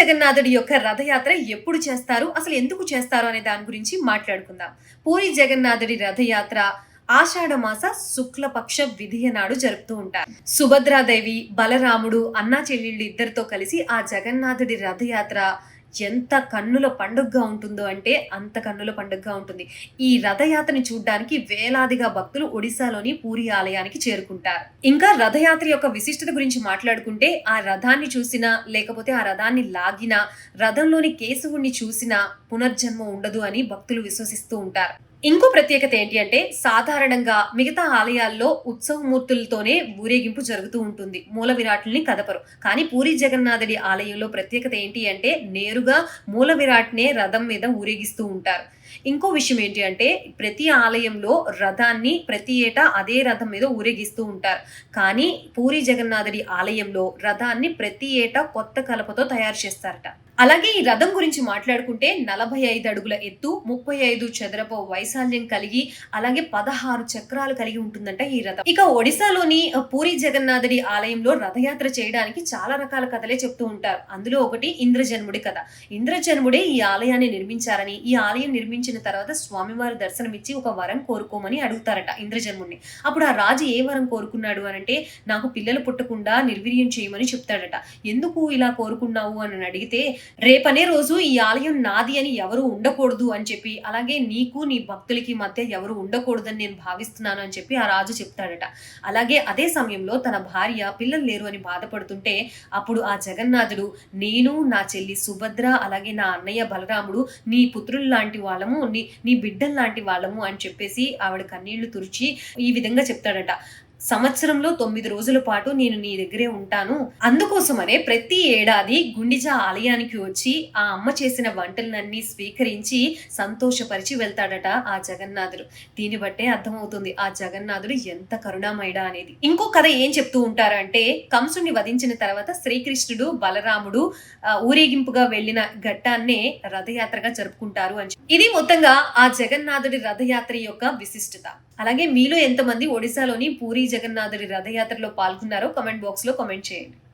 జగన్నాథుడి యొక్క రథయాత్ర ఎప్పుడు చేస్తారు? అసలు ఎందుకు చేస్తారు అనే దాని గురించి మాట్లాడుకుందాం. పూరి జగన్నాథుడి రథయాత్ర ఆషాఢ మాస శుక్లపక్ష విధియ నాడు జరుపుతూ ఉంటారు. సుభద్రాదేవి, బలరాముడు, అన్నా చెల్లెళ్ళు ఇద్దరితో కలిసి ఆ జగన్నాథుడి రథయాత్ర ఎంత కన్నుల పండుగగా ఉంటుందో అంటే అంత కన్నుల పండుగగా ఉంటుంది. ఈ రథయాత్రని చూడ్డానికి వేలాదిగా భక్తులు ఒడిశాలోని పూరి ఆలయానికి చేరుకుంటారు. ఇంకా రథయాత్ర యొక్క విశిష్టత గురించి మాట్లాడుకుంటే ఆ రథాన్ని చూసినా లేకపోతే ఆ రథాన్ని లాగినా రథంలోని కేశవుణ్ణి చూసినా పునర్జన్మ ఉండదు అని భక్తులు విశ్వసిస్తూ ఉంటారు. ఇంకో ప్రత్యేకత ఏంటి అంటే సాధారణంగా మిగతా ఆలయాల్లో ఉత్సవమూర్తులతోనే ఊరేగింపు జరుగుతూ ఉంటుంది. మూల విరాట్ని కదపరు. కానీ పూరి జగన్నాథుడి ఆలయంలో ప్రత్యేకత ఏంటి అంటే నేరుగా మూల విరాట్నే రథం మీద ఊరేగిస్తూ ఉంటారు. ఇంకో విషయం ఏంటి అంటే ప్రతి ఆలయంలో రథాన్ని ప్రతి ఏటా అదే రథం మీద ఊరేగిస్తూ ఉంటారు. కానీ పూరి జగన్నాథుడి ఆలయంలో రథాన్ని ప్రతి ఏటా కొత్త కలపతో తయారు చేస్తారట. అలాగే ఈ రథం గురించి మాట్లాడుకుంటే 45 అడుగుల ఎత్తు, 35 చదరపు వైశాల్యం కలిగి అలాగే 16 చక్రాలు కలిగి ఉంటుందంట ఈ రథం. ఇక ఒడిశాలోని పూరి జగన్నాథుడి ఆలయంలో రథయాత్ర చేయడానికి చాలా రకాల కథలే చెప్తూ ఉంటారు. అందులో ఒకటి ఇంద్రజన్ముడి కథ. ఇంద్రజన్ముడే ఈ ఆలయాన్ని నిర్మించారని, ఈ ఆలయం నిర్మించిన తర్వాత స్వామివారి దర్శనమిచ్చి ఒక వరం కోరుకోమని అడుగుతారట ఇంద్రజన్ముడిని. అప్పుడు ఆ రాజు ఏ వరం కోరుకున్నాడు అనంటే నాకు పిల్లలు పుట్టకుండా నిర్వీర్యం చేయమని చెప్తాడట. ఎందుకు ఇలా కోరుకున్నావు అని అడిగితే రేపనే రోజు ఈ ఆలయం నాది అని ఎవరు ఉండకూడదు అని చెప్పి, అలాగే నీకు నీ భక్తులకి మధ్య ఎవరు ఉండకూడదని నేను భావిస్తున్నాను అని చెప్పి ఆ రాజు చెప్తాడట. అలాగే అదే సమయంలో తన భార్య పిల్లలు లేరు అని బాధపడుతుంటే అప్పుడు ఆ జగన్నాథుడు నేను, నా చెల్లి సుభద్ర, అలాగే నా అన్నయ్య బలరాముడు నీ పుత్రులు లాంటి వాళ్ళము, నీ బిడ్డలు లాంటి వాళ్ళము అని చెప్పేసి ఆవిడ కన్నీళ్లు తుడిచి ఈ విధంగా చెప్తాడట. సంవత్సరంలో 9 రోజుల పాటు నేను నీ దగ్గరే ఉంటాను. అందుకోసమనే ప్రతి ఏడాది గుండిజా ఆలయానికి వచ్చి ఆ అమ్మ చేసిన వంటలన్నీ స్వీకరించి సంతోషపరిచి వెళ్తాడట ఆ జగన్నాథుడు. దీన్ని బట్టే అర్థమవుతుంది ఆ జగన్నాథుడు ఎంత కరుణామయుడా అనేది. ఇంకో కథ ఏం చెప్తూ ఉంటారంటే కంసుని వధించిన తర్వాత శ్రీకృష్ణుడు, బలరాముడు ఊరేగింపుగా వెళ్లిన ఘట్టాన్నే రథయాత్రగా జరుపుకుంటారు అని. ఇది మొత్తంగా ఆ జగన్నాథుడి రథయాత్ర యొక్క విశిష్టత. అలాగే మీలో ఎంతమంది ఒడిశాలోని పూరి జగన్నాథుడి రథయాత్రలో పాల్గొన్నారో కామెంట్ బాక్స్ లో కామెంట్ చేయండి.